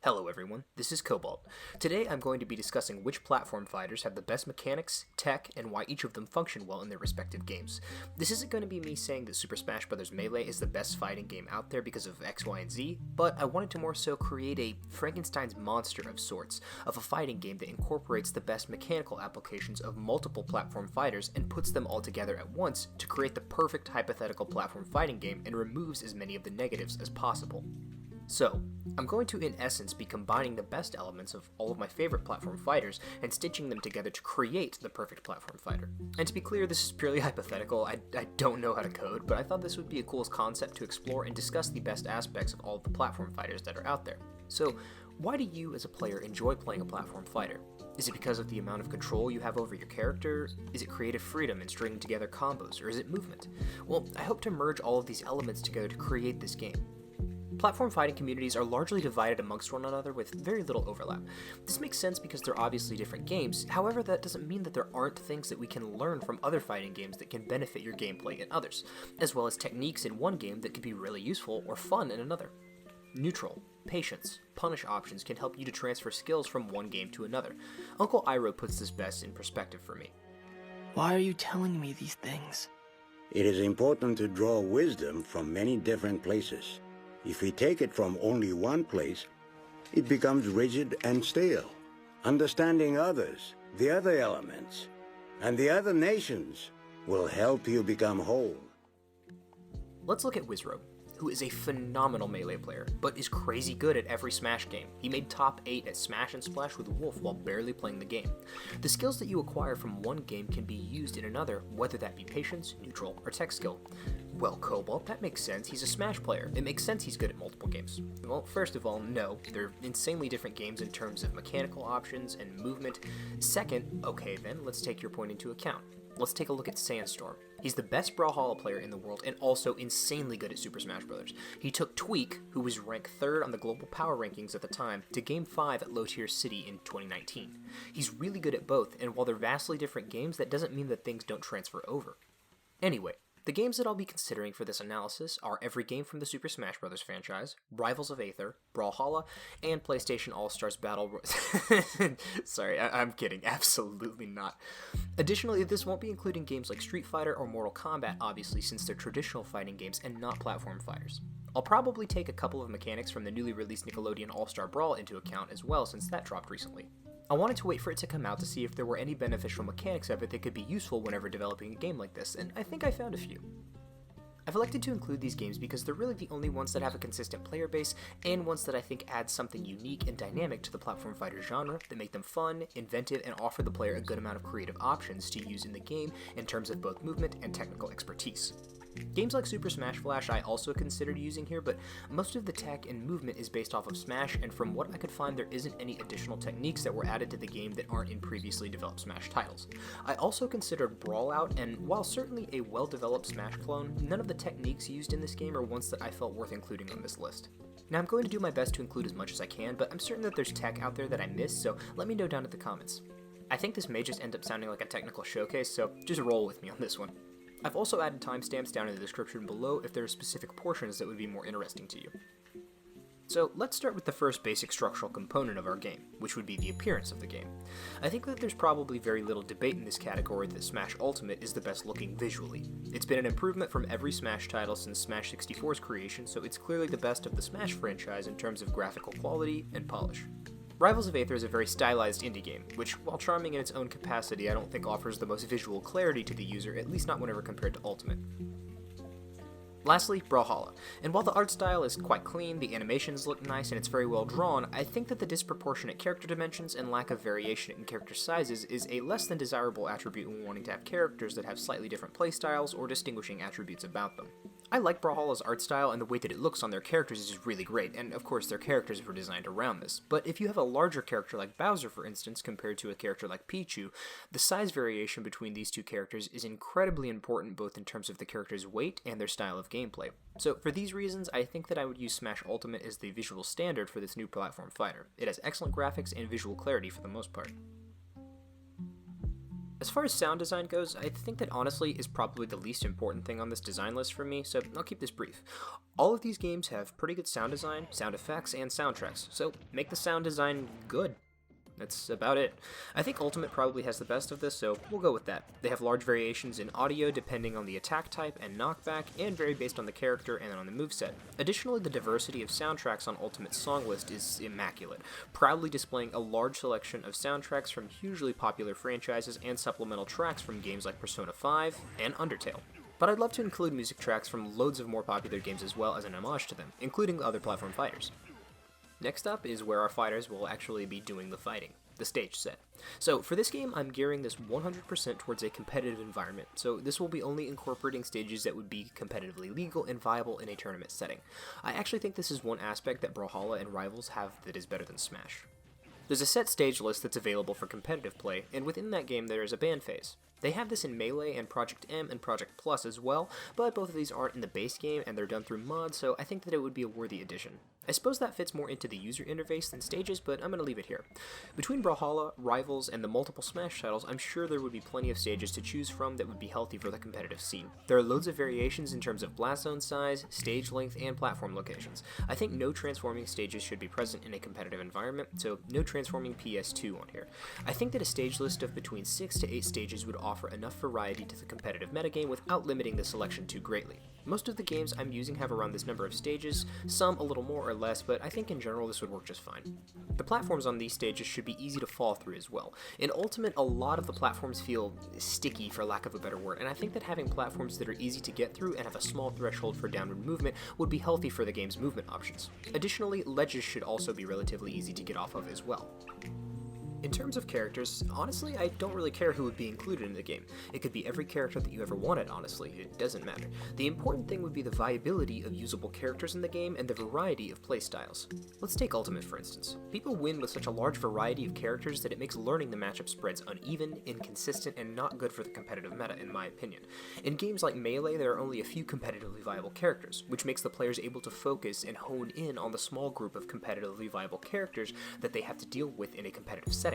Hello everyone, this is Cobalt. Today I'm going to be discussing which platform fighters have the best mechanics, tech, and why each of them function well in their respective games. This isn't going to be me saying that Super Smash Bros. Melee is the best fighting game out there because of X, Y, and Z, but I wanted to more so create a Frankenstein's monster of sorts, of a fighting game that incorporates the best mechanical applications of multiple platform fighters and puts them all together at once to create the perfect hypothetical platform fighting game and removes as many of the negatives as possible. So, I'm going to in essence be combining the best elements of all of my favorite platform fighters and stitching them together to create the perfect platform fighter. And to be clear, this is purely hypothetical. I don't know how to code, but I thought this would be a cool concept to explore and discuss the best aspects of all of the platform fighters that are out there. So, why do you as a player enjoy playing a platform fighter? Is it because of the amount of control you have over your character? Is it creative freedom in stringing together combos, or is it movement? Well, I hope to merge all of these elements together to create this game. Platform fighting communities are largely divided amongst one another with very little overlap. This makes sense because they're obviously different games, however that doesn't mean that there aren't things that we can learn from other fighting games that can benefit your gameplay in others, as well as techniques in one game that can be really useful or fun in another. Neutral, patience, punish options can help you to transfer skills from one game to another. Uncle Iroh puts this best in perspective for me. Why are you telling me these things? It is important to draw wisdom from many different places. If we take it from only one place, it becomes rigid and stale. Understanding others, the other elements, and the other nations will help you become whole. Let's look at Wizrobe, who is a phenomenal Melee player, but is crazy good at every Smash game. He made top 8 at Smash and Splash with Wolf while barely playing the game. The skills that you acquire from one game can be used in another, whether that be patience, neutral, or tech skill. Well, Cobalt, that makes sense. He's a Smash player. It makes sense he's good at multiple games. Well, first of all, no. They're insanely different games in terms of mechanical options and movement. Second, okay then, let's take your point into account. Let's take a look at Sandstorm. He's the best Brawlhalla player in the world and also insanely good at Super Smash Bros. He took Tweak, who was ranked 3rd on the global power rankings at the time, to Game 5 at Low Tier City in 2019. He's really good at both, and while they're vastly different games, that doesn't mean that things don't transfer over. Anyway, the games that I'll be considering for this analysis are every game from the Super Smash Bros. Franchise, Rivals of Aether, Brawlhalla, and PlayStation All-Stars Battle Royale. Sorry, I'm kidding. Absolutely not. Additionally, this won't be including games like Street Fighter or Mortal Kombat, obviously, since they're traditional fighting games and not platform fighters. I'll probably take a couple of mechanics from the newly released Nickelodeon All-Star Brawl into account as well, since that dropped recently. I wanted to wait for it to come out to see if there were any beneficial mechanics of it that could be useful whenever developing a game like this, and I think I found a few. I've elected to include these games because they're really the only ones that have a consistent player base, and ones that I think add something unique and dynamic to the platform fighter genre that make them fun, inventive, and offer the player a good amount of creative options to use in the game in terms of both movement and technical expertise. Games like Super Smash Flash I also considered using here, but most of the tech and movement is based off of Smash, and from what I could find there isn't any additional techniques that were added to the game that aren't in previously developed Smash titles. I also considered Brawl out, and while certainly a well-developed Smash clone, none of the techniques used in this game are ones that I felt worth including on this list. Now I'm going to do my best to include as much as I can, but I'm certain that there's tech out there that I missed, so let me know down in the comments. I think this may just end up sounding like a technical showcase, so just roll with me on this one. I've also added timestamps down in the description below if there are specific portions that would be more interesting to you. So let's start with the first basic structural component of our game, which would be the appearance of the game. I think that there's probably very little debate in this category that Smash Ultimate is the best looking visually. It's been an improvement from every Smash title since Smash 64's creation, so it's clearly the best of the Smash franchise in terms of graphical quality and polish. Rivals of Aether is a very stylized indie game, which, while charming in its own capacity, I don't think offers the most visual clarity to the user, at least not whenever compared to Ultimate. Lastly, Brawlhalla. And while the art style is quite clean, the animations look nice, and it's very well drawn, I think that the disproportionate character dimensions and lack of variation in character sizes is a less than desirable attribute when wanting to have characters that have slightly different playstyles or distinguishing attributes about them. I like Brawlhalla's art style, and the way that it looks on their characters is really great, and of course their characters were designed around this, but if you have a larger character like Bowser, for instance, compared to a character like Pichu, the size variation between these two characters is incredibly important both in terms of the character's weight and their style of gameplay. So for these reasons, I think that I would use Smash Ultimate as the visual standard for this new platform fighter. It has excellent graphics and visual clarity for the most part. As far as sound design goes, I think that honestly is probably the least important thing on this design list for me, so I'll keep this brief. All of these games have pretty good sound design, sound effects, and soundtracks, so make the sound design good. That's about it. I think Ultimate probably has the best of this, so we'll go with that. They have large variations in audio depending on the attack type and knockback, and vary based on the character and on the moveset. Additionally, the diversity of soundtracks on Ultimate's song list is immaculate, proudly displaying a large selection of soundtracks from hugely popular franchises and supplemental tracks from games like Persona 5 and Undertale. But I'd love to include music tracks from loads of more popular games as well as an homage to them, including other platform fighters. Next up is where our fighters will actually be doing the fighting, the stage set. So for this game, I'm gearing this 100% towards a competitive environment, so this will be only incorporating stages that would be competitively legal and viable in a tournament setting. I actually think this is one aspect that Brawlhalla and Rivals have that is better than Smash. There's a set stage list that's available for competitive play, and within that game there is a ban phase. They have this in Melee and Project M and Project Plus as well, but both of these aren't in the base game and they're done through mods, so I think that it would be a worthy addition. I suppose that fits more into the user interface than stages, but I'm going to leave it here. Between Brawlhalla, Rivals, and the multiple Smash titles, I'm sure there would be plenty of stages to choose from that would be healthy for the competitive scene. There are loads of variations in terms of blast zone size, stage length, and platform locations. I think no transforming stages should be present in a competitive environment, so no transforming PS2 on here. I think that a stage list of between 6 to 8 stages would offer enough variety to the competitive metagame without limiting the selection too greatly. Most of the games I'm using have around this number of stages, some a little more or less, but I think in general this would work just fine. The platforms on these stages should be easy to fall through as well. In Ultimate, a lot of the platforms feel sticky, for lack of a better word, and I think that having platforms that are easy to get through and have a small threshold for downward movement would be healthy for the game's movement options. Additionally, ledges should also be relatively easy to get off of as well. In terms of characters, honestly, I don't really care who would be included in the game. It could be every character that you ever wanted, honestly. It doesn't matter. The important thing would be the viability of usable characters in the game and the variety of playstyles. Let's take Ultimate, for instance. People win with such a large variety of characters that it makes learning the matchup spreads uneven, inconsistent, and not good for the competitive meta, in my opinion. In games like Melee, there are only a few competitively viable characters, which makes the players able to focus and hone in on the small group of competitively viable characters that they have to deal with in a competitive setting.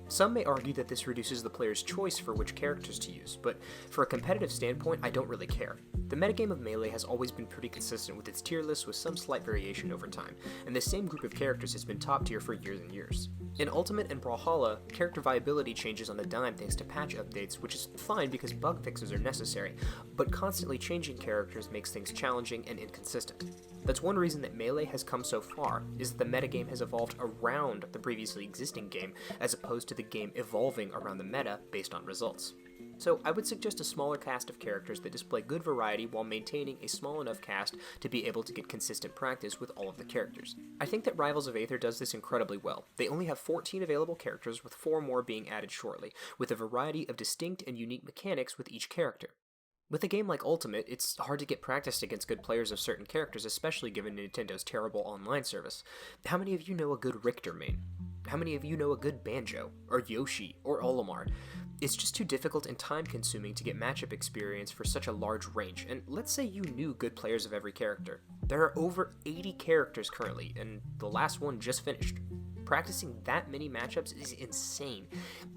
Some may argue that this reduces the player's choice for which characters to use, but for a competitive standpoint, I don't really care. The metagame of Melee has always been pretty consistent with its tier list with some slight variation over time, and the same group of characters has been top tier for years and years. In Ultimate and Brawlhalla, character viability changes on a dime thanks to patch updates, which is fine because bug fixes are necessary, but constantly changing characters makes things challenging and inconsistent. That's one reason that Melee has come so far, is that the metagame has evolved around the previously existing game, as opposed to the game evolving around the meta based on results. So I would suggest a smaller cast of characters that display good variety while maintaining a small enough cast to be able to get consistent practice with all of the characters. I think that Rivals of Aether does this incredibly well. They only have 14 available characters, with 4 more being added shortly, with a variety of distinct and unique mechanics with each character. With a game like Ultimate, it's hard to get practiced against good players of certain characters, especially given Nintendo's terrible online service. How many of you know a good Richter main? How many of you know a good Banjo, or Yoshi, or Olimar? It's just too difficult and time-consuming to get matchup experience for such a large range, and let's say you knew good players of every character. There are over 80 characters currently, and the last one just finished. Practicing that many matchups is insane.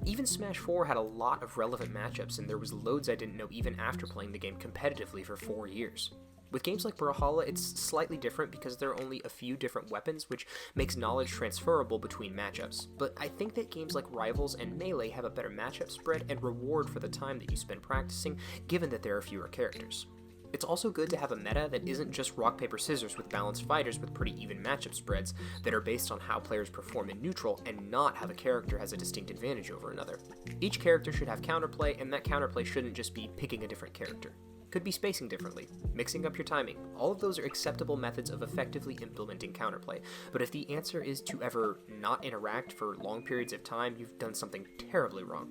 Even Smash 4 had a lot of relevant matchups, and there was loads I didn't know even after playing the game competitively for 4 years. With games like Brawlhalla, it's slightly different because there are only a few different weapons, which makes knowledge transferable between matchups. But I think that games like Rivals and Melee have a better matchup spread and reward for the time that you spend practicing, given that there are fewer characters. It's also good to have a meta that isn't just rock, paper, scissors with balanced fighters with pretty even matchup spreads that are based on how players perform in neutral and not how the character has a distinct advantage over another. Each character should have counterplay, and that counterplay shouldn't just be picking a different character. Could be spacing differently, mixing up your timing. All of those are acceptable methods of effectively implementing counterplay, but if the answer is to ever not interact for long periods of time, you've done something terribly wrong.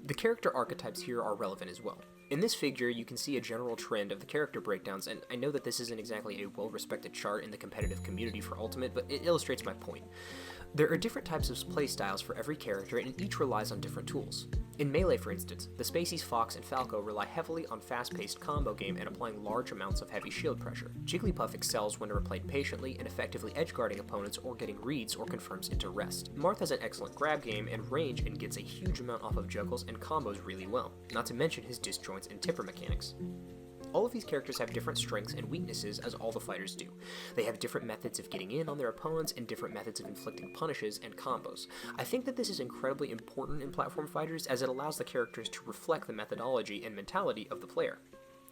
The character archetypes here are relevant as well. In this figure, you can see a general trend of the character breakdowns, and I know that this isn't exactly a well-respected chart in the competitive community for Ultimate, but it illustrates my point. There are different types of playstyles for every character, and each relies on different tools. In Melee, for instance, the Spaceys, Fox, and Falco rely heavily on fast-paced combo game and applying large amounts of heavy shield pressure. Jigglypuff excels when played patiently and effectively edgeguarding opponents or getting reads or confirms into rest. Marth has an excellent grab game and range and gets a huge amount off of juggles and combos really well, not to mention his disjoints and tipper mechanics. All of these characters have different strengths and weaknesses, as all the fighters do. They have different methods of getting in on their opponents and different methods of inflicting punishes and combos. I think that this is incredibly important in platform fighters, as it allows the characters to reflect the methodology and mentality of the player.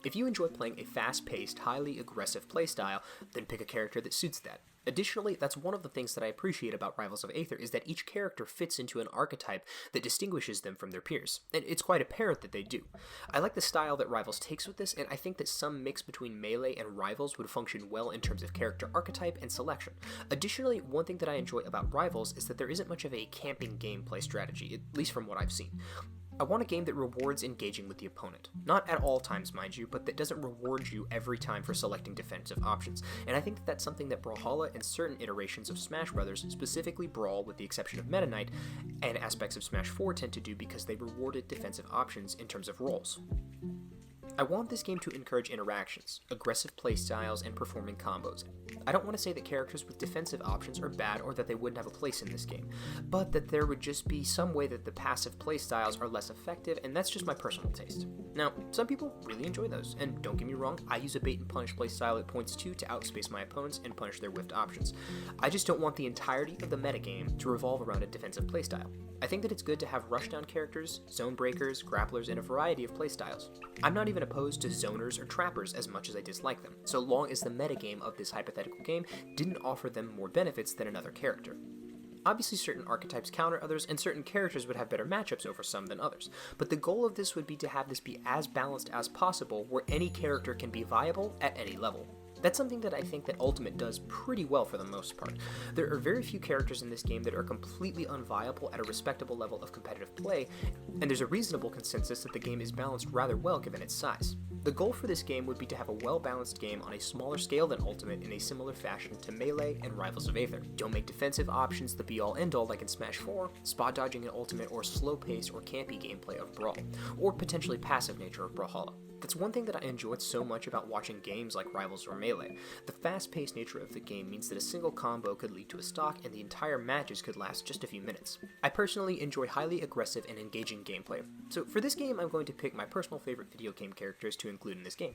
If you enjoy playing a fast-paced, highly aggressive playstyle, then pick a character that suits that. Additionally, that's one of the things that I appreciate about Rivals of Aether is that each character fits into an archetype that distinguishes them from their peers, and it's quite apparent that they do. I like the style that Rivals takes with this, and I think that some mix between Melee and Rivals would function well in terms of character archetype and selection. Additionally, one thing that I enjoy about Rivals is that there isn't much of a camping gameplay strategy, at least from what I've seen. I want a game that rewards engaging with the opponent. Not at all times, mind you, but that doesn't reward you every time for selecting defensive options. And I think that that's something that Brawlhalla and certain iterations of Smash Bros., specifically Brawl with the exception of Meta Knight, and aspects of Smash 4 tend to do because they rewarded defensive options in terms of roles. I want this game to encourage interactions, aggressive playstyles, and performing combos. I don't want to say that characters with defensive options are bad or that they wouldn't have a place in this game, but that there would just be some way that the passive playstyles are less effective, and that's just my personal taste. Now, some people really enjoy those, and don't get me wrong, I use a bait and punish playstyle at points too to outspace my opponents and punish their whiffed options. I just don't want the entirety of the metagame to revolve around a defensive playstyle. I think that it's good to have rushdown characters, zone breakers, grapplers, and a variety of playstyles. I'm not even opposed to zoners or trappers as much as I dislike them, so long as the metagame of this hypothetical game didn't offer them more benefits than another character. Obviously, certain archetypes counter others, and certain characters would have better matchups over some than others, but the goal of this would be to have this be as balanced as possible, where any character can be viable at any level. That's something that I think that Ultimate does pretty well for the most part. There are very few characters in this game that are completely unviable at a respectable level of competitive play, and there's a reasonable consensus that the game is balanced rather well given its size. The goal for this game would be to have a well-balanced game on a smaller scale than Ultimate in a similar fashion to Melee and Rivals of Aether. Don't make defensive options the be-all end-all like in Smash 4, spot dodging in Ultimate, or slow-paced or campy gameplay of Brawl, or potentially passive nature of Brawlhalla. That's one thing that I enjoyed so much about watching games like Rivals or Melee. The fast-paced nature of the game means that a single combo could lead to a stock and the entire matches could last just a few minutes. I personally enjoy highly aggressive and engaging gameplay, so for this game I'm going to pick my personal favorite video game characters to include in this game.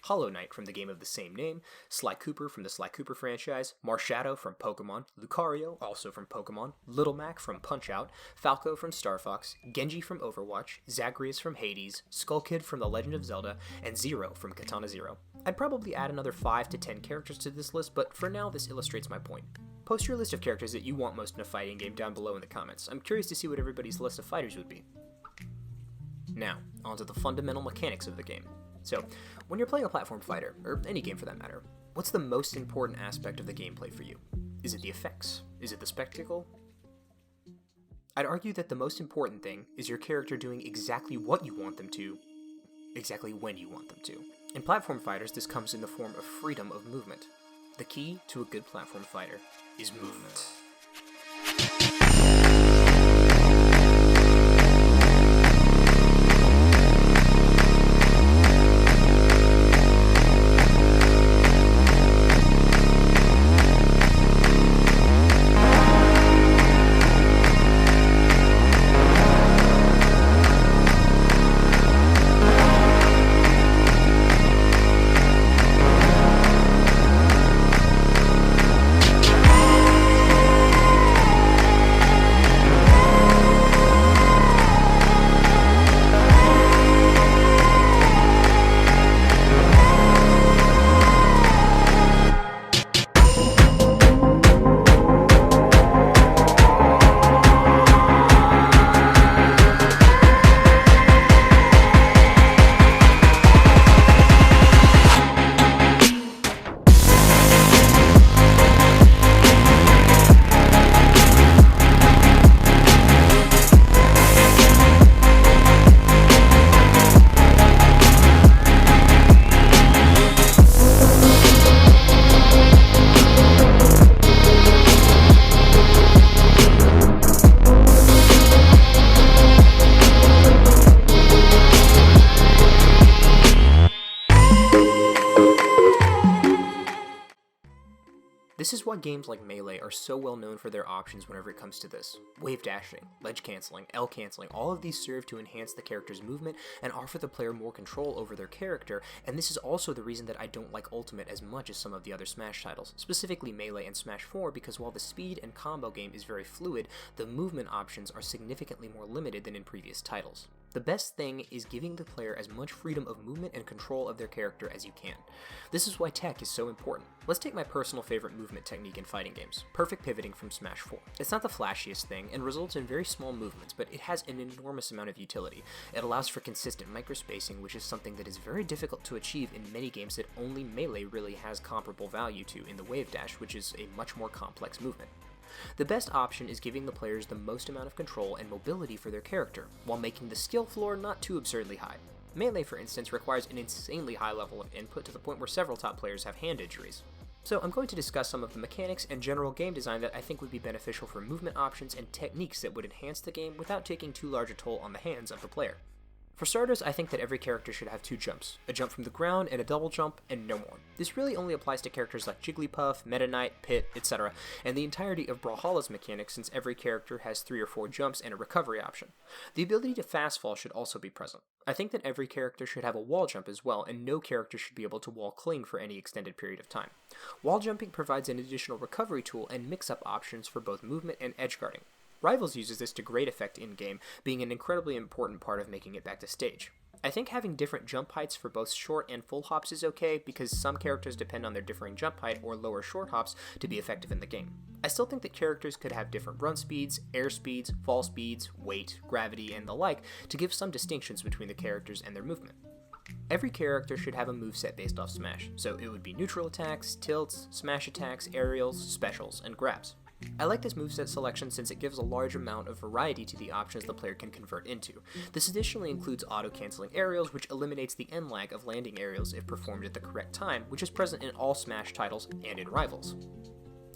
Hollow Knight from the game of the same name, Sly Cooper from the Sly Cooper franchise, Marshadow from Pokemon, Lucario, also from Pokemon, Little Mac from Punch-Out, Falco from Star Fox, Genji from Overwatch, Zagreus from Hades, Skull Kid from The Legend of Zelda, and Zero from Katana Zero. I'd probably add another 5 to 10 characters to this list, but for now this illustrates my point. Post your list of characters that you want most in a fighting game down below in the comments. I'm curious to see what everybody's list of fighters would be. Now, onto the fundamental mechanics of the game. So, when you're playing a platform fighter, or any game for that matter, what's the most important aspect of the gameplay for you? Is it the effects? Is it the spectacle? I'd argue that the most important thing is your character doing exactly what you want them to, exactly when you want them to. In platform fighters, this comes in the form of freedom of movement. The key to a good platform fighter is movement. why games like Melee are so well known for their options whenever it comes to this. Wave dashing, ledge canceling, L canceling, all of these serve to enhance the character's movement and offer the player more control over their character, and this is also the reason that I don't like Ultimate as much as some of the other Smash titles, specifically Melee and Smash 4, because while the speed and combo game is very fluid, the movement options are significantly more limited than in previous titles. The best thing is giving the player as much freedom of movement and control of their character as you can. This is why tech is so important. Let's take my personal favorite movement technique in fighting games, perfect pivoting from Smash 4. It's not the flashiest thing and results in very small movements, but it has an enormous amount of utility. It allows for consistent microspacing, which is something that is very difficult to achieve in many games that only Melee really has comparable value to in the wave dash, which is a much more complex movement. The best option is giving the players the most amount of control and mobility for their character, while making the skill floor not too absurdly high. Melee, for instance, requires an insanely high level of input to the point where several top players have hand injuries. So I'm going to discuss some of the mechanics and general game design that I think would be beneficial for movement options and techniques that would enhance the game without taking too large a toll on the hands of the player. For starters, I think that every character should have 2 jumps, a jump from the ground and a double jump, and no more. This really only applies to characters like Jigglypuff, Meta Knight, Pit, etc., and the entirety of Brawlhalla's mechanics since every character has 3 or 4 jumps and a recovery option. The ability to fast fall should also be present. I think that every character should have a wall jump as well, and no character should be able to wall cling for any extended period of time. Wall jumping provides an additional recovery tool and mix-up options for both movement and edge guarding. Rivals uses this to great effect in-game, being an incredibly important part of making it back to stage. I think having different jump heights for both short and full hops is okay, because some characters depend on their differing jump height or lower short hops to be effective in the game. I still think that characters could have different run speeds, air speeds, fall speeds, weight, gravity, and the like to give some distinctions between the characters and their movement. Every character should have a moveset based off Smash, so it would be neutral attacks, tilts, smash attacks, aerials, specials, and grabs. I like this moveset selection since it gives a large amount of variety to the options the player can convert into. This additionally includes auto-canceling aerials, which eliminates the end lag of landing aerials if performed at the correct time, which is present in all Smash titles and in Rivals.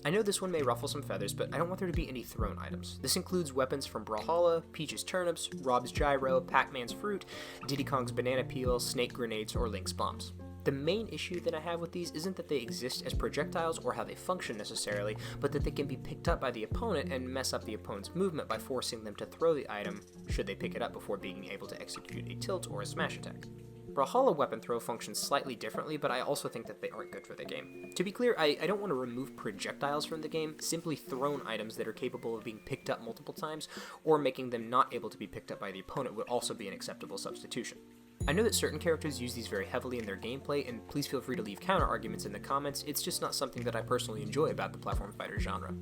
I know this one may ruffle some feathers, but I don't want there to be any thrown items. This includes weapons from Brawlhalla, Peach's turnips, Rob's gyro, Pac-Man's fruit, Diddy Kong's banana peel, Snake grenades, or Link's bombs. The main issue that I have with these isn't that they exist as projectiles or how they function necessarily, but that they can be picked up by the opponent and mess up the opponent's movement by forcing them to throw the item should they pick it up before being able to execute a tilt or a smash attack. Brawlhalla weapon throw functions slightly differently, but I also think that they aren't good for the game. To be clear, I don't want to remove projectiles from the game, simply thrown items that are capable of being picked up multiple times, or making them not able to be picked up by the opponent would also be an acceptable substitution. I know that certain characters use these very heavily in their gameplay, and please feel free to leave counter-arguments in the comments. It's just not something that I personally enjoy about the platform fighter genre.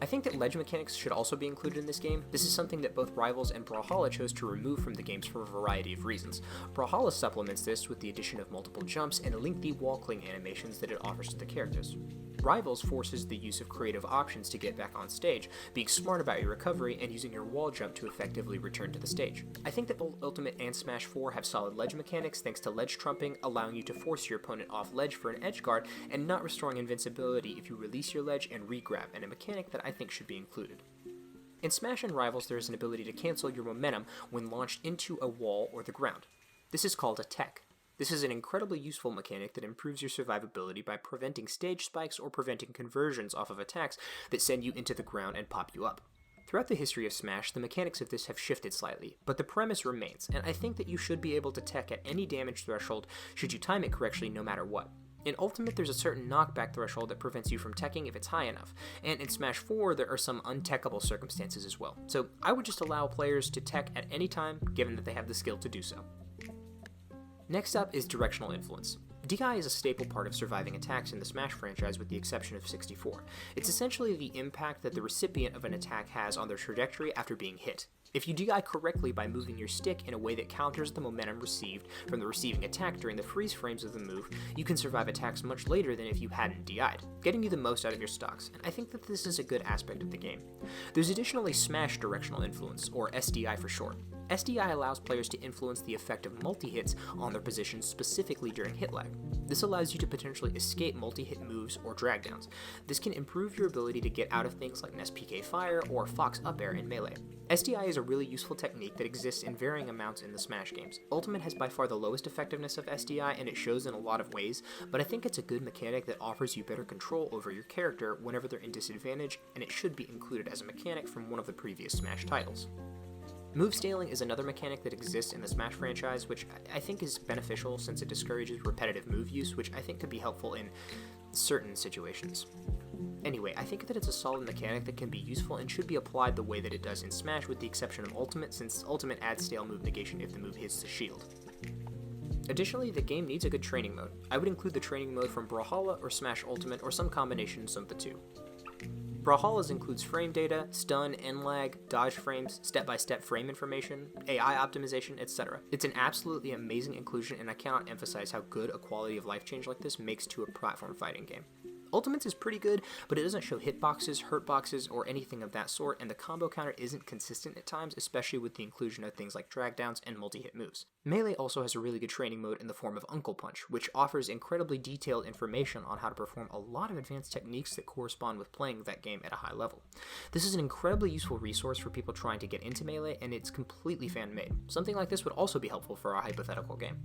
I think that ledge mechanics should also be included in this game. This is something that both Rivals and Brawlhalla chose to remove from the games for a variety of reasons. Brawlhalla supplements this with the addition of multiple jumps and lengthy wall cling animations that it offers to the characters. Rivals forces the use of creative options to get back on stage, being smart about your recovery and using your wall jump to effectively return to the stage. I think that both Ultimate and Smash 4 have solid ledge mechanics thanks to ledge trumping, allowing you to force your opponent off ledge for an edge guard, and not restoring invincibility if you release your ledge and re-grab, and a mechanic that I think should be included. In Smash and Rivals, there is an ability to cancel your momentum when launched into a wall or the ground. This is called a tech. This is an incredibly useful mechanic that improves your survivability by preventing stage spikes or preventing conversions off of attacks that send you into the ground and pop you up. Throughout the history of Smash, the mechanics of this have shifted slightly, but the premise remains, and I think that you should be able to tech at any damage threshold should you time it correctly no matter what. In Ultimate, there's a certain knockback threshold that prevents you from teching if it's high enough, and in Smash 4, there are some untechable circumstances as well, so I would just allow players to tech at any time, given that they have the skill to do so. Next up is directional influence. DI is a staple part of surviving attacks in the Smash franchise with the exception of 64. It's essentially the impact that the recipient of an attack has on their trajectory after being hit. If you DI correctly by moving your stick in a way that counters the momentum received from the receiving attack during the freeze frames of the move, you can survive attacks much later than if you hadn't DI'd, getting you the most out of your stocks, and I think that this is a good aspect of the game. There's additionally Smash Directional Influence, or SDI for short. SDI allows players to influence the effect of multi-hits on their positions specifically during hit lag. This allows you to potentially escape multi-hit moves or drag downs. This can improve your ability to get out of things like Nest PK Fire or Fox Up Air in Melee. SDI is a really useful technique that exists in varying amounts in the Smash games. Ultimate has by far the lowest effectiveness of SDI, and it shows in a lot of ways, but I think it's a good mechanic that offers you better control over your character whenever they're in disadvantage, and it should be included as a mechanic from one of the previous Smash titles. Move scaling is another mechanic that exists in the Smash franchise, which I think is beneficial since it discourages repetitive move use, which I think could be helpful in certain situations. Anyway, I think that it's a solid mechanic that can be useful and should be applied the way that it does in Smash, with the exception of Ultimate, since Ultimate adds stale move negation if the move hits the shield. Additionally, the game needs a good training mode. I would include the training mode from Brawlhalla or Smash Ultimate, or some combinations of the two. Brawlhalla's includes frame data, stun, end lag, dodge frames, step-by-step frame information, AI optimization, etc. It's an absolutely amazing inclusion, and I cannot emphasize how good a quality of life change like this makes to a platform fighting game. Ultimate's is pretty good, but it doesn't show hitboxes, hurtboxes, or anything of that sort, and the combo counter isn't consistent at times, especially with the inclusion of things like drag downs and multi-hit moves. Melee also has a really good training mode in the form of Uncle Punch, which offers incredibly detailed information on how to perform a lot of advanced techniques that correspond with playing that game at a high level. This is an incredibly useful resource for people trying to get into Melee, and it's completely fan-made. Something like this would also be helpful for a hypothetical game.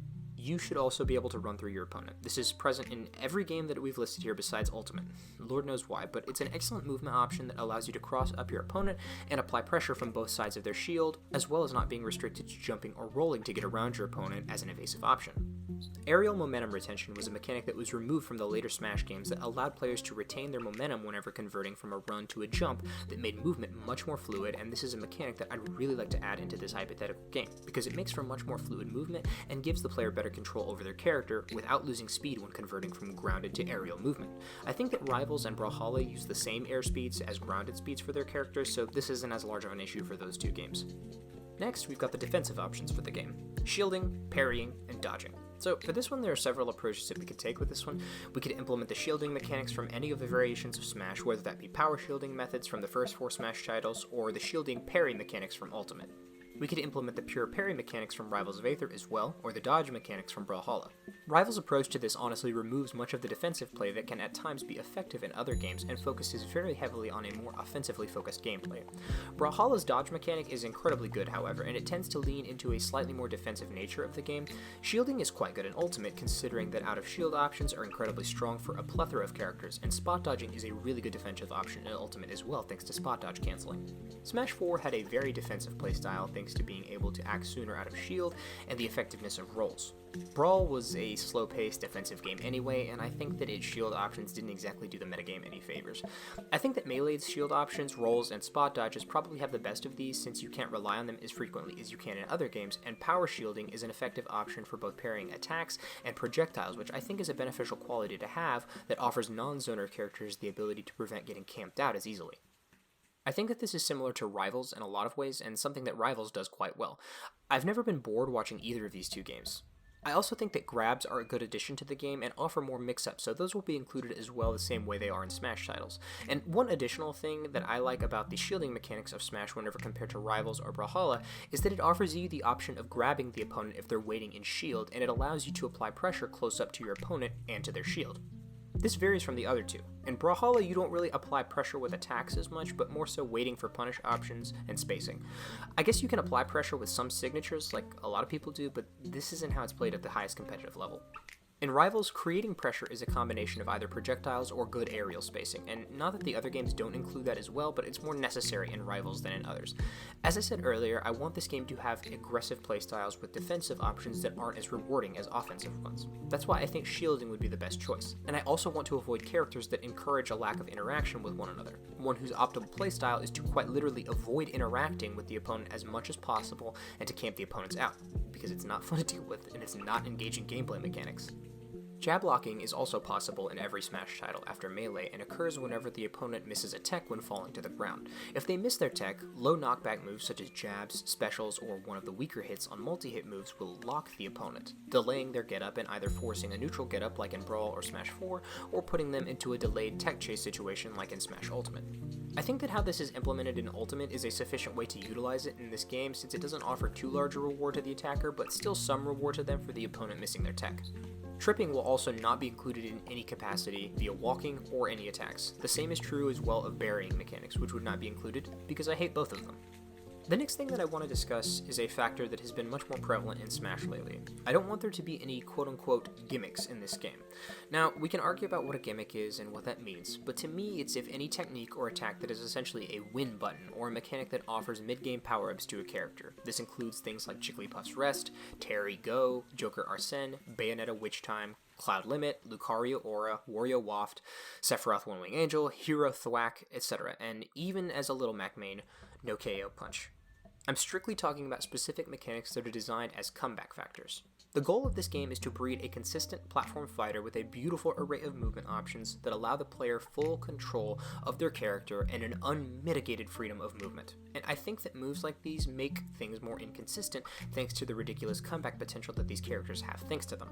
You should also be able to run through your opponent. This is present in every game that we've listed here besides Ultimate. Lord knows why, but it's an excellent movement option that allows you to cross up your opponent and apply pressure from both sides of their shield, as well as not being restricted to jumping or rolling to get around your opponent as an evasive option. Aerial momentum retention was a mechanic that was removed from the later Smash games that allowed players to retain their momentum whenever converting from a run to a jump that made movement much more fluid, and this is a mechanic that I'd really like to add into this hypothetical game, because it makes for much more fluid movement and gives the player better control over their character without losing speed when converting from grounded to aerial movement. I think that Rivals and Brawlhalla use the same air speeds as grounded speeds for their characters, so this isn't as large of an issue for those two games. Next, we've got the defensive options for the game: shielding, parrying, and dodging. So for this one, there are several approaches that we could take with this one. We could implement the shielding mechanics from any of the variations of Smash, whether that be power shielding methods from the first 4 Smash titles, or the shielding parry mechanics from Ultimate. We could implement the pure parry mechanics from Rivals of Aether as well, or the dodge mechanics from Brawlhalla. Rivals' approach to this honestly removes much of the defensive play that can at times be effective in other games and focuses very heavily on a more offensively focused gameplay. Brawlhalla's dodge mechanic is incredibly good, however, and it tends to lean into a slightly more defensive nature of the game. Shielding is quite good in Ultimate, considering that out-of-shield options are incredibly strong for a plethora of characters, and spot dodging is a really good defensive option in Ultimate as well, thanks to spot dodge canceling. Smash 4 had a very defensive playstyle thanks to being able to act sooner out of shield and the effectiveness of rolls. Brawl was a slow-paced defensive game anyway, and I think that its shield options didn't exactly do the metagame any favors. I think that Melee's shield options, rolls, and spot dodges probably have the best of these, since you can't rely on them as frequently as you can in other games, and power shielding is an effective option for both parrying attacks and projectiles, which I think is a beneficial quality to have that offers non-zoner characters the ability to prevent getting camped out as easily. I think that this is similar to Rivals in a lot of ways, and something that Rivals does quite well. I've never been bored watching either of these two games. I also think that grabs are a good addition to the game and offer more mix-up, so those will be included as well the same way they are in Smash titles. And one additional thing that I like about the shielding mechanics of Smash whenever compared to Rivals or Brawlhalla is that it offers you the option of grabbing the opponent if they're waiting in shield, and it allows you to apply pressure close up to your opponent and to their shield. This varies from the other two. In Brawlhalla, you don't really apply pressure with attacks as much, but more so waiting for punish options and spacing. I guess you can apply pressure with some signatures, like a lot of people do, but this isn't how it's played at the highest competitive level. In Rivals, creating pressure is a combination of either projectiles or good aerial spacing, and not that the other games don't include that as well, but it's more necessary in Rivals than in others. As I said earlier, I want this game to have aggressive playstyles with defensive options that aren't as rewarding as offensive ones. That's why I think shielding would be the best choice, and I also want to avoid characters that encourage a lack of interaction with one another, one whose optimal playstyle is to quite literally avoid interacting with the opponent as much as possible and to camp the opponents out, because it's not fun to deal with and it's not engaging gameplay mechanics. Jab locking is also possible in every Smash title after Melee and occurs whenever the opponent misses a tech when falling to the ground. If they miss their tech, low knockback moves such as jabs, specials, or one of the weaker hits on multi-hit moves will lock the opponent, delaying their get-up and either forcing a neutral get-up like in Brawl or Smash 4, or putting them into a delayed tech chase situation like in Smash Ultimate. I think that how this is implemented in Ultimate is a sufficient way to utilize it in this game, since it doesn't offer too large a reward to the attacker, but still some reward to them for the opponent missing their tech. Tripping will also not be included in any capacity via walking or any attacks. The same is true as well of burying mechanics, which would not be included because I hate both of them. The next thing that I want to discuss is a factor that has been much more prevalent in Smash lately. I don't want there to be any quote-unquote gimmicks in this game. Now, we can argue about what a gimmick is and what that means, but to me it's if any technique or attack that is essentially a win button or a mechanic that offers mid-game power-ups to a character. This includes things like Jigglypuff's Rest, Terry Go, Joker Arsene, Bayonetta Witch Time, Cloud Limit, Lucario Aura, Wario Waft, Sephiroth One Wing Angel, Hero Thwack, etc., and even as a Little Mac main, no KO Punch. I'm strictly talking about specific mechanics that are designed as comeback factors. The goal of this game is to breed a consistent platform fighter with a beautiful array of movement options that allow the player full control of their character and an unmitigated freedom of movement. And I think that moves like these make things more inconsistent thanks to the ridiculous comeback potential that these characters have thanks to them.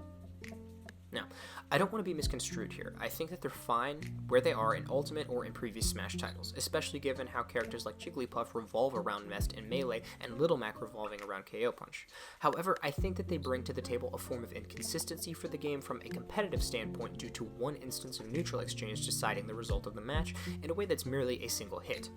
Now, I don't want to be misconstrued here. I think that they're fine where they are in Ultimate or in previous Smash titles, especially given how characters like Jigglypuff revolve around Mest in Melee and Little Mac revolving around KO Punch. However, I think that they bring to the table a form of inconsistency for the game from a competitive standpoint due to one instance of neutral exchange deciding the result of the match in a way that's merely a single hit.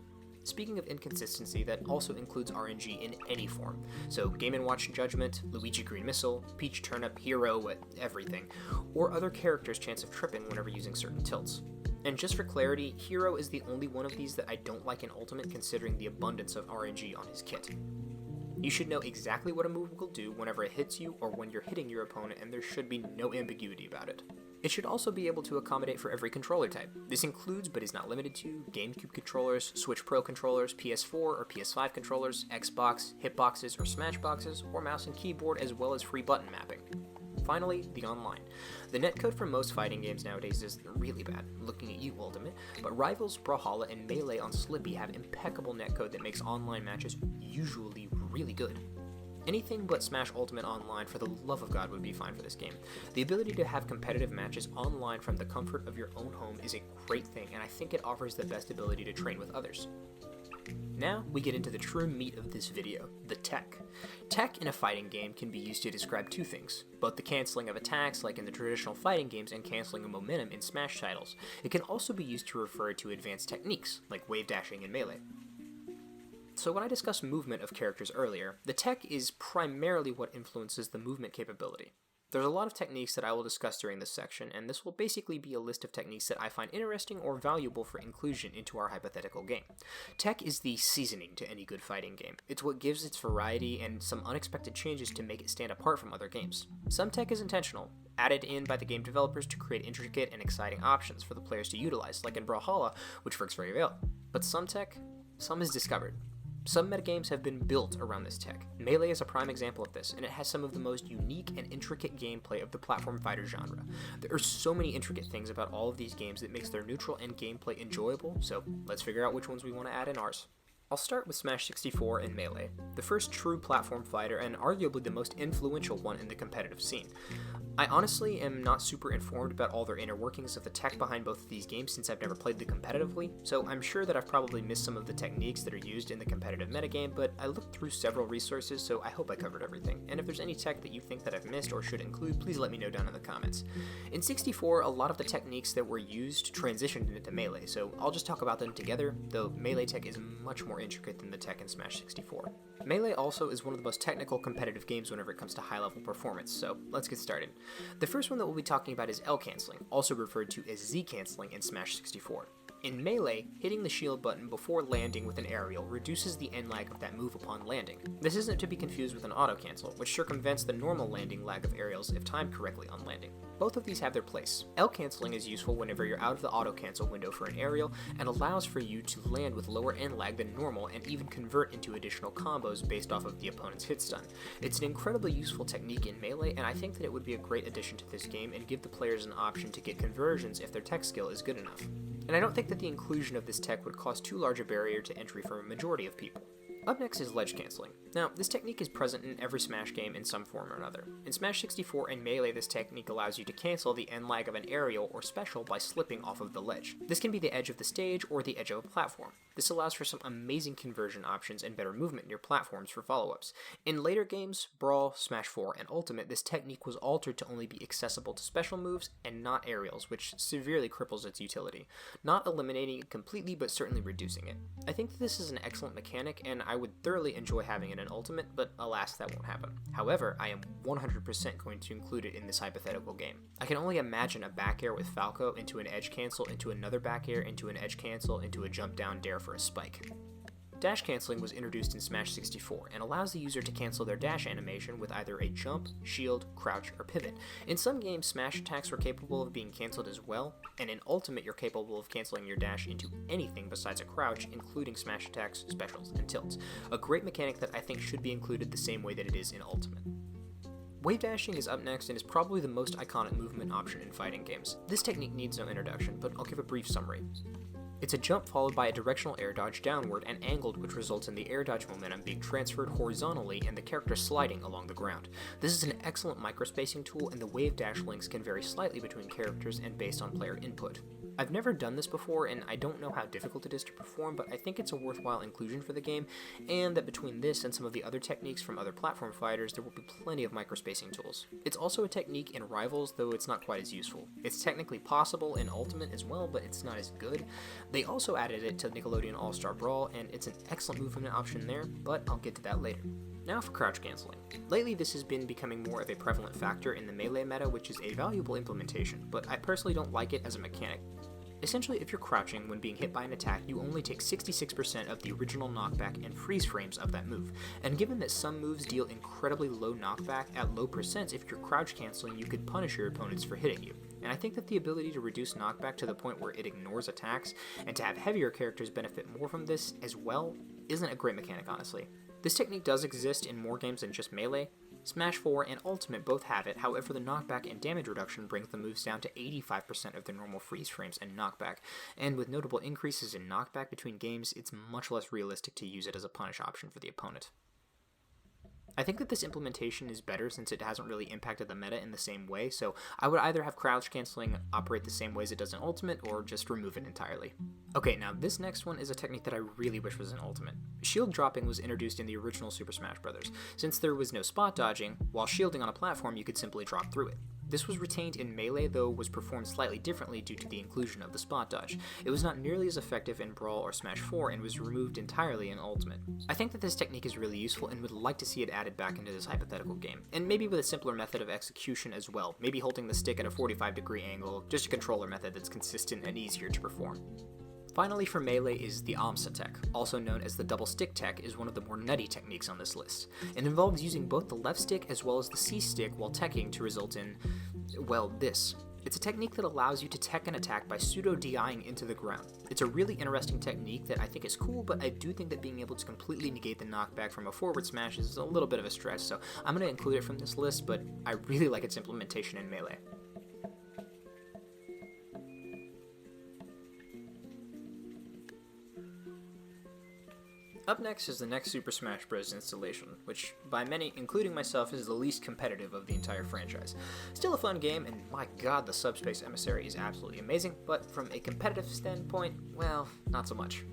Speaking of inconsistency, that also includes RNG in any form. So Game & Watch Judgment, Luigi Green Missile, Peach Turnip, Hero, everything, or other characters' chance of tripping whenever using certain tilts. And just for clarity, Hero is the only one of these that I don't like in Ultimate considering the abundance of RNG on his kit. You should know exactly what a move will do whenever it hits you or when you're hitting your opponent, and there should be no ambiguity about it. It should also be able to accommodate for every controller type. This includes, but is not limited to, GameCube controllers, Switch Pro controllers, PS4 or PS5 controllers, Xbox, hitboxes or Smashboxes, or mouse and keyboard, as well as free button mapping. Finally, the online. The netcode for most fighting games nowadays is really bad, looking at you Ultimate, but rivals Brawlhalla and Melee on Slippy have impeccable netcode that makes online matches usually really good. Anything but Smash Ultimate Online, for the love of God, would be fine for this game. The ability to have competitive matches online from the comfort of your own home is a great thing, and I think it offers the best ability to train with others. Now, we get into the true meat of this video, the tech. Tech in a fighting game can be used to describe two things, both the canceling of attacks like in the traditional fighting games and canceling of momentum in Smash titles. It can also be used to refer to advanced techniques, like wave dashing in Melee. So when I discussed movement of characters earlier, the tech is primarily what influences the movement capability. There's a lot of techniques that I will discuss during this section, and this will basically be a list of techniques that I find interesting or valuable for inclusion into our hypothetical game. Tech is the seasoning to any good fighting game. It's what gives its variety and some unexpected changes to make it stand apart from other games. Some tech is intentional, added in by the game developers to create intricate and exciting options for the players to utilize, like in Brawlhalla, which works very well. But some is discovered. Some metagames have been built around this tech. Melee is a prime example of this, and it has some of the most unique and intricate gameplay of the platform fighter genre. There are so many intricate things about all of these games that makes their neutral end gameplay enjoyable, so let's figure out which ones we want to add in ours. I'll start with Smash 64 and Melee, the first true platform fighter and arguably the most influential one in the competitive scene. I honestly am not super informed about all their inner workings of the tech behind both of these games since I've never played them competitively, so I'm sure that I've probably missed some of the techniques that are used in the competitive metagame, but I looked through several resources, so I hope I covered everything. And if there's any tech that you think that I've missed or should include, please let me know down in the comments. In 64, a lot of the techniques that were used transitioned into Melee, so I'll just talk about them together, though Melee tech is much more intricate than the tech in Smash 64. Melee also is one of the most technical competitive games whenever it comes to high-level performance, so let's get started. The first one that we'll be talking about is L canceling, also referred to as Z canceling in Smash 64. In Melee, hitting the shield button before landing with an aerial reduces the end lag of that move upon landing. This isn't to be confused with an auto cancel, which circumvents the normal landing lag of aerials if timed correctly on landing. Both of these have their place. L canceling is useful whenever you're out of the auto cancel window for an aerial and allows for you to land with lower end lag than normal and even convert into additional combos based off of the opponent's hit stun. It's an incredibly useful technique in Melee, and I think that it would be a great addition to this game and give the players an option to get conversions if their tech skill is good enough. And I don't think that the inclusion of this tech would cause too large a barrier to entry for a majority of people. Up next is ledge canceling. Now, this technique is present in every Smash game in some form or another. In Smash 64 and Melee, this technique allows you to cancel the end lag of an aerial or special by slipping off of the ledge. This can be the edge of the stage or the edge of a platform. This allows for some amazing conversion options and better movement near platforms for follow-ups. In later games, Brawl, Smash 4, and Ultimate, this technique was altered to only be accessible to special moves and not aerials, which severely cripples its utility. Not eliminating it completely, but certainly reducing it. I think that this is an excellent mechanic, and I would thoroughly enjoy having it in Ultimate, but alas, that won't happen. However, I am 100% going to include it in this hypothetical game. I can only imagine a back air with Falco into an edge cancel, into another back air, into an edge cancel, into a jump down dare for a spike. Dash canceling was introduced in Smash 64 and allows the user to cancel their dash animation with either a jump, shield, crouch, or pivot. In some games, Smash attacks were capable of being cancelled as well, and in Ultimate you're capable of canceling your dash into anything besides a crouch, including Smash attacks, specials, and tilts. A great mechanic that I think should be included the same way that it is in Ultimate. Wave dashing is up next and is probably the most iconic movement option in fighting games. This technique needs no introduction, but I'll give a brief summary. It's a jump followed by a directional air dodge downward and angled, which results in the air dodge momentum being transferred horizontally and the character sliding along the ground. This is an excellent microspacing tool, and the wave dash links can vary slightly between characters and based on player input. I've never done this before, and I don't know how difficult it is to perform, but I think it's a worthwhile inclusion for the game, and that between this and some of the other techniques from other platform fighters, there will be plenty of microspacing tools. It's also a technique in Rivals, though it's not quite as useful. It's technically possible in Ultimate as well, but it's not as good. They also added it to Nickelodeon All-Star Brawl, and it's an excellent movement option there, but I'll get to that later. Now for crouch canceling. Lately this has been becoming more of a prevalent factor in the Melee meta, which is a valuable implementation, but I personally don't like it as a mechanic. Essentially, if you're crouching when being hit by an attack, you only take 66% of the original knockback and freeze frames of that move. And given that some moves deal incredibly low knockback at low percents, if you're crouch canceling, you could punish your opponents for hitting you. And I think that the ability to reduce knockback to the point where it ignores attacks, and to have heavier characters benefit more from this as well, isn't a great mechanic, honestly. This technique does exist in more games than just Melee. Smash 4 and Ultimate both have it, however the knockback and damage reduction brings the moves down to 85% of their normal freeze frames and knockback, and with notable increases in knockback between games, it's much less realistic to use it as a punish option for the opponent. I think that this implementation is better since it hasn't really impacted the meta in the same way, so I would either have crouch canceling operate the same way as it does in Ultimate, or just remove it entirely. Okay, now this next one is a technique that I really wish was in Ultimate. Shield dropping was introduced in the original Super Smash Bros. Since there was no spot dodging, while shielding on a platform you could simply drop through it. This was retained in Melee, though was performed slightly differently due to the inclusion of the spot dodge. It was not nearly as effective in Brawl or Smash 4 and was removed entirely in Ultimate. I think that this technique is really useful and would like to see it added back into this hypothetical game, and maybe with a simpler method of execution as well, maybe holding the stick at a 45-degree angle, just a controller method that's consistent and easier to perform. Finally for Melee is the AMSA tech, also known as the double stick tech, is one of the more nutty techniques on this list. It involves using both the left stick as well as the C stick while teching to result in, well, this. It's a technique that allows you to tech an attack by pseudo-DIing into the ground. It's a really interesting technique that I think is cool, but I do think that being able to completely negate the knockback from a forward smash is a little bit of a stretch, so I'm going to include it from this list, but I really like its implementation in Melee. Up next is the next Super Smash Bros. Installation, which by many, including myself, is the least competitive of the entire franchise. Still a fun game, and my god, the Subspace Emissary is absolutely amazing, but from a competitive standpoint, well, not so much.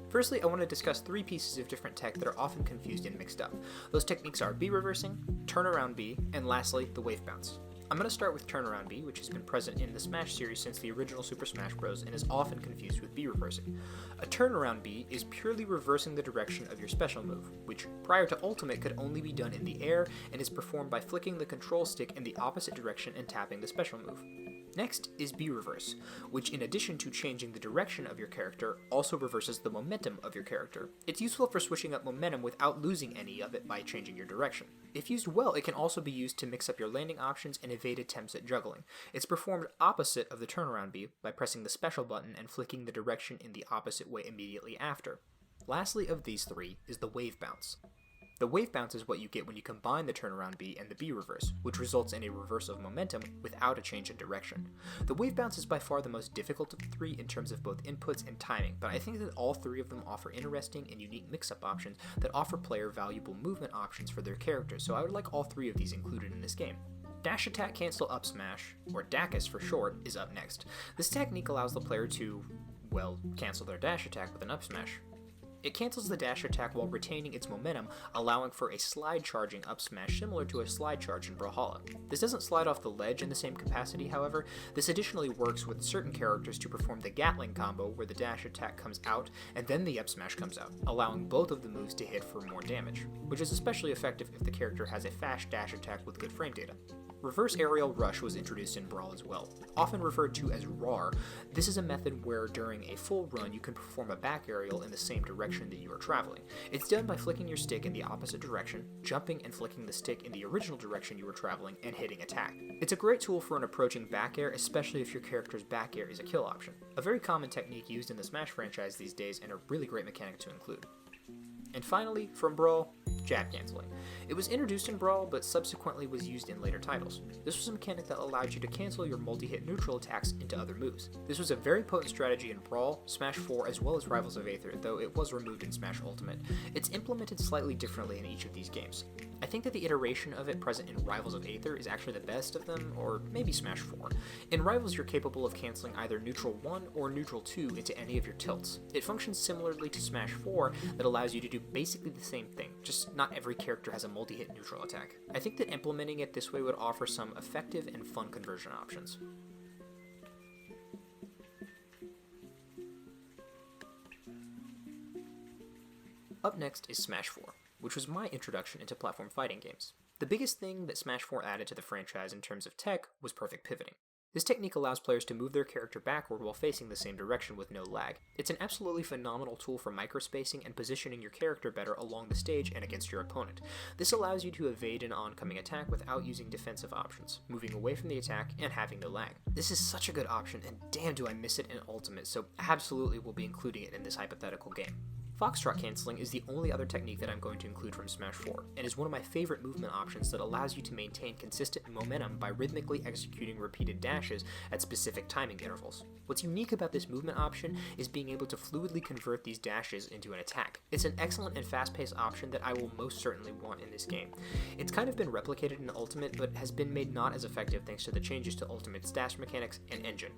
Firstly, I want to discuss 3 pieces of different tech that are often confused and mixed up. Those techniques are B reversing, turnaround B, and lastly, the wave bounce. I'm going to start with turnaround B, which has been present in the Smash series since the original Super Smash Bros. And is often confused with B reversing. A turnaround B is purely reversing the direction of your special move, which prior to Ultimate could only be done in the air and is performed by flicking the control stick in the opposite direction and tapping the special move. Next is B reverse, which in addition to changing the direction of your character, also reverses the momentum of your character. It's useful for switching up momentum without losing any of it by changing your direction. If used well, it can also be used to mix up your landing options and evade attempts at juggling. It's performed opposite of the turnaround B by pressing the special button and flicking the direction in the opposite way immediately after. Lastly of these 3 is the wave bounce. The wave bounce is what you get when you combine the turnaround B and the B reverse, which results in a reverse of momentum without a change in direction. The wave bounce is by far the most difficult of the three in terms of both inputs and timing, but I think that all three of them offer interesting and unique mix-up options that offer player valuable movement options for their characters, so I would like all three of these included in this game. Dash Attack Cancel Up Smash, or DACUS for short, is up next. This technique allows the player to, well, cancel their dash attack with an up smash. It cancels the dash attack while retaining its momentum, allowing for a slide charging up smash similar to a slide charge in Brawlhalla. This doesn't slide off the ledge in the same capacity, however. This additionally works with certain characters to perform the Gatling combo where the dash attack comes out and then the up smash comes out, allowing both of the moves to hit for more damage, which is especially effective if the character has a fast dash attack with good frame data. Reverse Aerial Rush was introduced in Brawl as well. Often referred to as RAR, this is a method where during a full run you can perform a back aerial in the same direction that you are traveling. It's done by flicking your stick in the opposite direction, jumping and flicking the stick in the original direction you were traveling, and hitting attack. It's a great tool for an approaching back air, especially if your character's back air is a kill option. A very common technique used in the Smash franchise these days and a really great mechanic to include. And finally, from Brawl, jab canceling. It was introduced in Brawl, but subsequently was used in later titles. This was a mechanic that allowed you to cancel your multi-hit neutral attacks into other moves. This was a very potent strategy in Brawl, Smash 4, as well as Rivals of Aether, though it was removed in Smash Ultimate. It's implemented slightly differently in each of these games. I think that the iteration of it present in Rivals of Aether is actually the best of them, or maybe Smash 4. In Rivals, you're capable of canceling either Neutral 1 or Neutral 2 into any of your tilts. It functions similarly to Smash 4 that allows you to do basically the same thing, just not every character has a multi-hit neutral attack. I think that implementing it this way would offer some effective and fun conversion options. Up next is Smash 4, which was my introduction into platform fighting games. The biggest thing that Smash 4 added to the franchise in terms of tech was perfect pivoting. This technique allows players to move their character backward while facing the same direction with no lag. It's an absolutely phenomenal tool for microspacing and positioning your character better along the stage and against your opponent. This allows you to evade an oncoming attack without using defensive options, moving away from the attack and having no lag. This is such a good option, and damn do I miss it in Ultimate, so absolutely will be including it in this hypothetical game. Foxtrot canceling is the only other technique that I'm going to include from Smash 4, and is one of my favorite movement options that allows you to maintain consistent momentum by rhythmically executing repeated dashes at specific timing intervals. What's unique about this movement option is being able to fluidly convert these dashes into an attack. It's an excellent and fast-paced option that I will most certainly want in this game. It's kind of been replicated in Ultimate, but has been made not as effective thanks to the changes to Ultimate's dash mechanics and engine.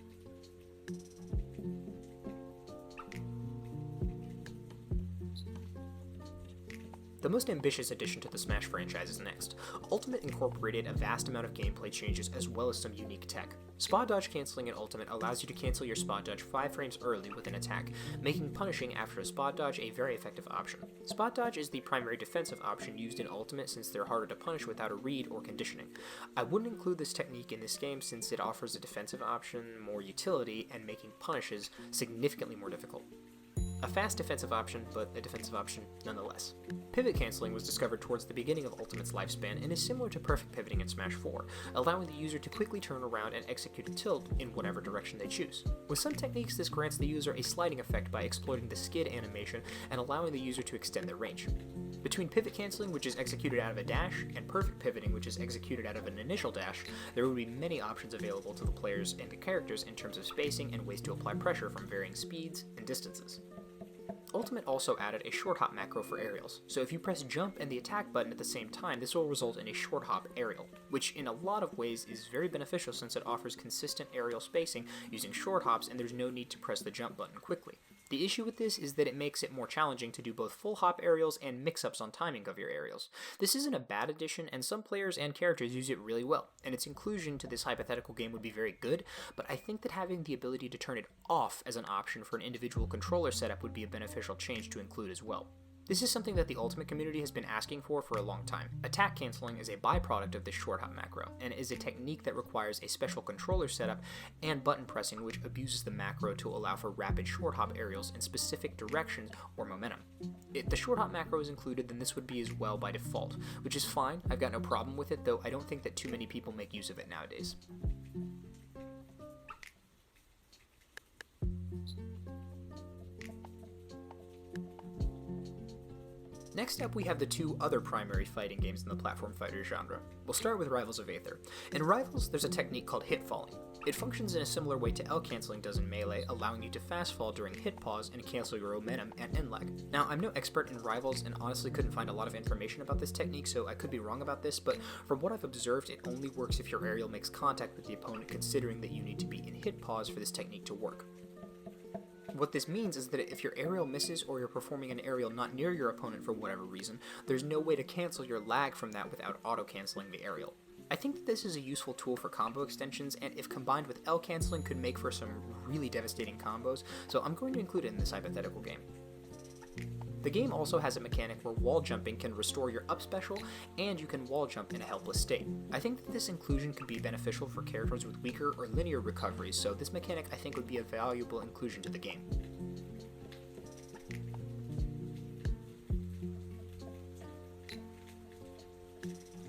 The most ambitious addition to the Smash franchise is next. Ultimate incorporated a vast amount of gameplay changes as well as some unique tech. Spot dodge canceling in Ultimate allows you to cancel your spot dodge 5 frames early with an attack, making punishing after a spot dodge a very effective option. Spot dodge is the primary defensive option used in Ultimate since they're harder to punish without a read or conditioning. I wouldn't include this technique in this game since it offers a defensive option, more utility, and making punishes significantly more difficult. A fast defensive option, but a defensive option nonetheless. Pivot canceling was discovered towards the beginning of Ultimate's lifespan and is similar to perfect pivoting in Smash 4, allowing the user to quickly turn around and execute a tilt in whatever direction they choose. With some techniques, this grants the user a sliding effect by exploiting the skid animation and allowing the user to extend their range. Between pivot canceling, which is executed out of a dash, and perfect pivoting, which is executed out of an initial dash, there would be many options available to the players and the characters in terms of spacing and ways to apply pressure from varying speeds and distances. Ultimate also added a short hop macro for aerials, so if you press jump and the attack button at the same time, this will result in a short hop aerial, which in a lot of ways is very beneficial since it offers consistent aerial spacing using short hops and there's no need to press the jump button quickly. The issue with this is that it makes it more challenging to do both full hop aerials and mix-ups on timing of your aerials. This isn't a bad addition, and some players and characters use it really well, and its inclusion to this hypothetical game would be very good, but I think that having the ability to turn it off as an option for an individual controller setup would be a beneficial change to include as well. This is something that the Ultimate community has been asking for a long time. Attack canceling is a byproduct of this short hop macro, and is a technique that requires a special controller setup and button pressing which abuses the macro to allow for rapid short hop aerials in specific directions or momentum. If the short hop macro is included, then this would be as well by default, which is fine. I've got no problem with it, though I don't think that too many people make use of it nowadays. Next up, we have the two other primary fighting games in the platform fighter genre. We'll start with Rivals of Aether. In Rivals, there's a technique called hit falling. It functions in a similar way to L canceling does in Melee, allowing you to fast fall during hit pause and cancel your momentum and end lag. Now, I'm no expert in Rivals and honestly couldn't find a lot of information about this technique, so I could be wrong about this, but from what I've observed, it only works if your aerial makes contact with the opponent, considering that you need to be in hit pause for this technique to work. What this means is that if your aerial misses or you're performing an aerial not near your opponent for whatever reason, there's no way to cancel your lag from that without auto-canceling the aerial. I think that this is a useful tool for combo extensions, and if combined with L canceling could make for some really devastating combos, so I'm going to include it in this hypothetical game. The game also has a mechanic where wall jumping can restore your up special, and you can wall jump in a helpless state. I think that this inclusion could be beneficial for characters with weaker or linear recoveries, so this mechanic I think would be a valuable inclusion to the game.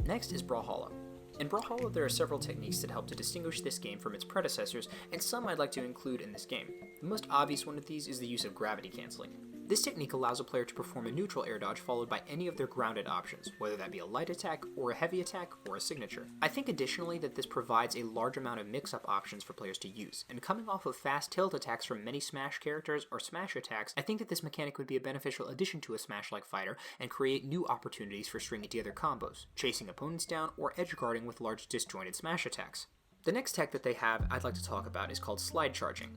Next is Brawlhalla. In Brawlhalla, there are several techniques that help to distinguish this game from its predecessors, and some I'd like to include in this game. The most obvious one of these is the use of gravity canceling. This technique allows a player to perform a neutral air dodge followed by any of their grounded options, whether that be a light attack, or a heavy attack, or a signature. I think additionally that this provides a large amount of mix-up options for players to use, and coming off of fast tilt attacks from many Smash characters or Smash attacks, I think that this mechanic would be a beneficial addition to a Smash-like fighter and create new opportunities for stringing together combos, chasing opponents down, or edgeguarding with large disjointed Smash attacks. The next tech that they have I'd like to talk about is called slide charging.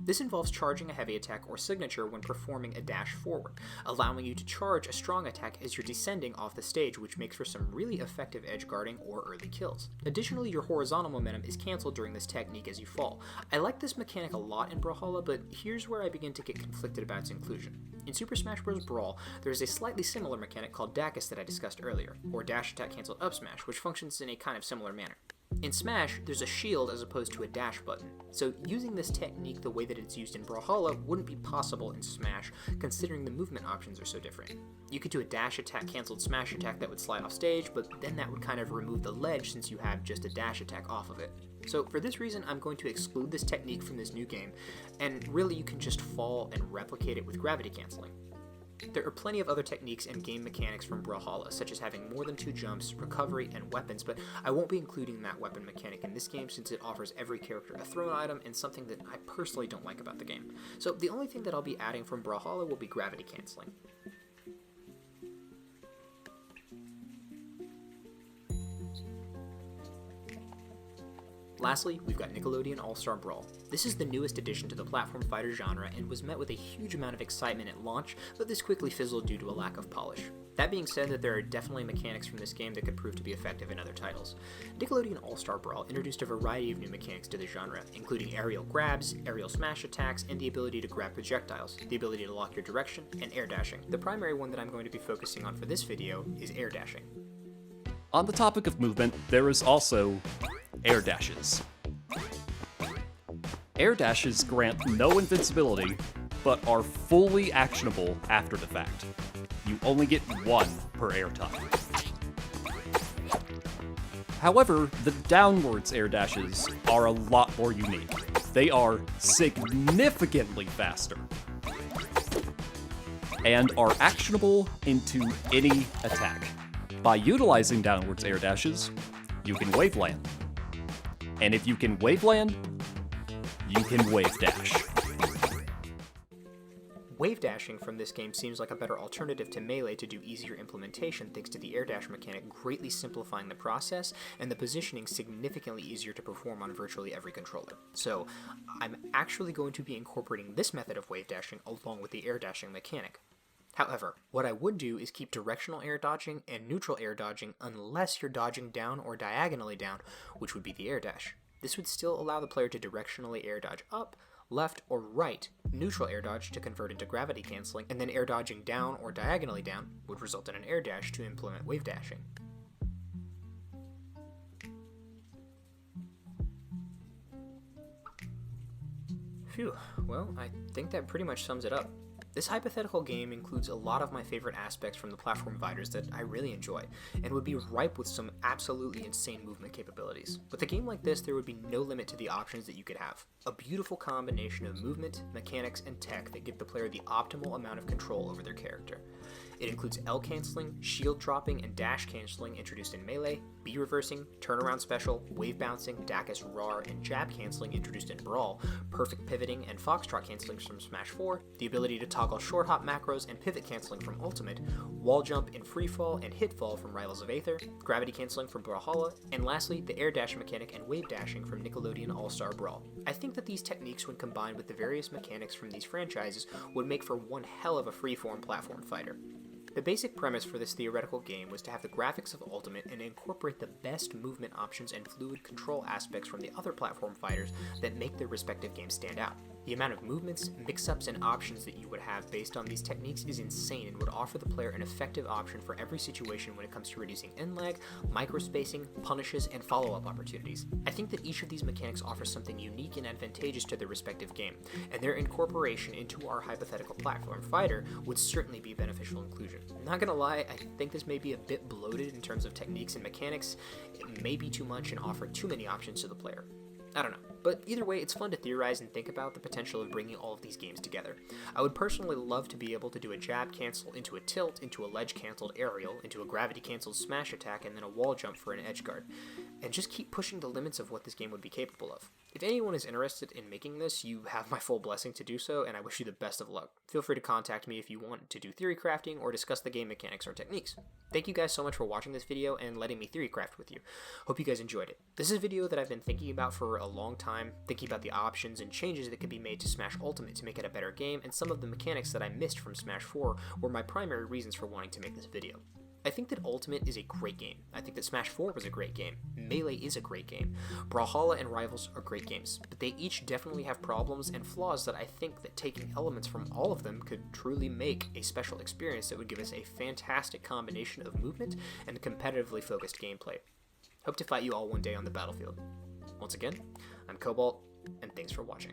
This involves charging a heavy attack or signature when performing a dash forward, allowing you to charge a strong attack as you're descending off the stage, which makes for some really effective edge guarding or early kills. Additionally, your horizontal momentum is cancelled during this technique as you fall. I like this mechanic a lot in Brawlhalla, but here's where I begin to get conflicted about its inclusion. In Super Smash Bros. Brawl, there is a slightly similar mechanic called Dacus that I discussed earlier, or dash attack cancelled up smash, which functions in a kind of similar manner. In Smash, there's a shield as opposed to a dash button, so using this technique the way that it's used in Brawlhalla wouldn't be possible in Smash, considering the movement options are so different. You could do a dash attack cancelled smash attack that would slide off stage, but then that would kind of remove the ledge since you have just a dash attack off of it. So for this reason, I'm going to exclude this technique from this new game, and really you can just fall and replicate it with gravity cancelling. There are plenty of other techniques and game mechanics from Brawlhalla, such as having more than 2 jumps, recovery, and weapons, but I won't be including that weapon mechanic in this game since it offers every character a thrown item and something that I personally don't like about the game. So the only thing that I'll be adding from Brawlhalla will be gravity cancelling. Lastly, we've got Nickelodeon All-Star Brawl. This is the newest addition to the platform fighter genre and was met with a huge amount of excitement at launch, but this quickly fizzled due to a lack of polish. That being said, that there are definitely mechanics from this game that could prove to be effective in other titles. Nickelodeon All-Star Brawl introduced a variety of new mechanics to the genre, including aerial grabs, aerial smash attacks, and the ability to grab projectiles, the ability to lock your direction, and air dashing. The primary one that I'm going to be focusing on for this video is air dashing. On the topic of movement, there is also air dashes. Air dashes grant no invincibility, but are fully actionable after the fact. You only get 1 per air time. However, the downwards air dashes are a lot more unique. They are significantly faster, and are actionable into any attack. By utilizing downwards air dashes, you can wave land. And if you can wave land, you can wave dash. Wave dashing from this game seems like a better alternative to Melee to do easier implementation thanks to the air dash mechanic greatly simplifying the process and the positioning significantly easier to perform on virtually every controller. So I'm actually going to be incorporating this method of wave dashing along with the air dashing mechanic. However, what I would do is keep directional air dodging and neutral air dodging unless you're dodging down or diagonally down, which would be the air dash. This would still allow the player to directionally air dodge up, left, or right, neutral air dodge to convert into gravity cancelling, and then air dodging down or diagonally down would result in an air dash to implement wave dashing. Phew, well, I think that pretty much sums it up. This hypothetical game includes a lot of my favorite aspects from the platform fighters that I really enjoy, and would be ripe with some absolutely insane movement capabilities. With a game like this, there would be no limit to the options that you could have. A beautiful combination of movement, mechanics, and tech that give the player the optimal amount of control over their character. It includes L canceling, shield dropping, and dash canceling introduced in Melee, B reversing, turnaround special, wave bouncing, Dacus RAR, and jab canceling introduced in Brawl, perfect pivoting and foxtrot canceling from Smash 4, the ability to toggle short hop macros and pivot canceling from Ultimate, wall jump in freefall and hitfall from Rivals of Aether, gravity canceling from Brawlhalla, and lastly, the air dash mechanic and wave dashing from Nickelodeon All-Star Brawl. I think that these techniques, when combined with the various mechanics from these franchises, would make for one hell of a freeform platform fighter. The basic premise for this theoretical game was to have the graphics of Ultimate and incorporate the best movement options and fluid control aspects from the other platform fighters that make their respective games stand out. The amount of movements, mix-ups, and options that you would have based on these techniques is insane and would offer the player an effective option for every situation when it comes to reducing end lag, microspacing, punishes, and follow-up opportunities. I think that each of these mechanics offers something unique and advantageous to their respective game, and their incorporation into our hypothetical platform fighter would certainly be a beneficial inclusion. I'm not gonna lie, I think this may be a bit bloated in terms of techniques and mechanics. It may be too much and offer too many options to the player. I don't know, but either way, it's fun to theorize and think about the potential of bringing all of these games together. I would personally love to be able to do a jab cancel into a tilt, into a ledge canceled aerial, into a gravity canceled smash attack, and then a wall jump for an edge guard, and just keep pushing the limits of what this game would be capable of. If anyone is interested in making this, you have my full blessing to do so, and I wish you the best of luck. Feel free to contact me if you want to do theory crafting or discuss the game mechanics or techniques. Thank you guys so much for watching this video and letting me theory craft with you. Hope you guys enjoyed it. This is a video that I've been thinking about for a long time, thinking about the options and changes that could be made to Smash Ultimate to make it a better game, and some of the mechanics that I missed from Smash 4 were my primary reasons for wanting to make this video. I think that Ultimate is a great game. I think that Smash 4 was a great game. Melee is a great game. Brawlhalla and Rivals are great games, but they each definitely have problems and flaws that I think that taking elements from all of them could truly make a special experience that would give us a fantastic combination of movement and competitively focused gameplay. Hope to fight you all one day on the battlefield. Once again, I'm Cobalt, and thanks for watching.